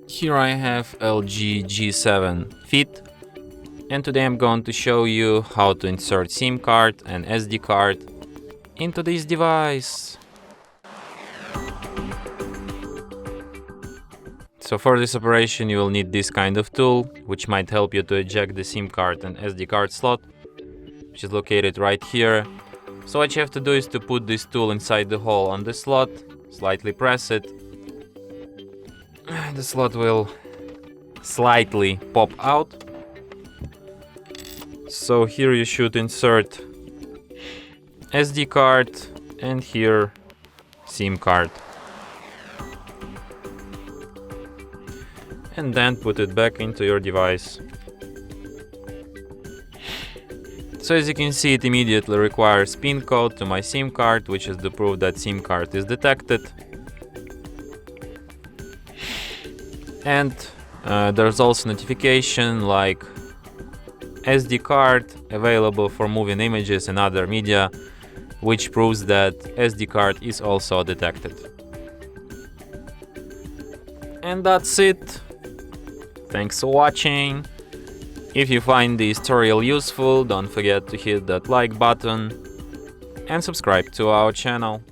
Here I have LG G7 Fit, and today I'm going to show you how to insert SIM card and SD card into this device. So for this operation you will need this kind of tool, which might help you to eject the SIM card and SD card slot, which is located right here. So what you have to do is to put this tool inside the hole on the slot, slightly press it. The slot will slightly pop out. So here you should insert SD card and here SIM card. And then put it back into your device. So as you can see, it immediately requires PIN code to my SIM card, which is the proof that SIM card is detected. And there's also notification like SD card available for moving images and other media, which proves that SD card is also detected. And that's it. Thanks for watching. If you find this tutorial useful, don't forget to hit that like button and subscribe to our channel.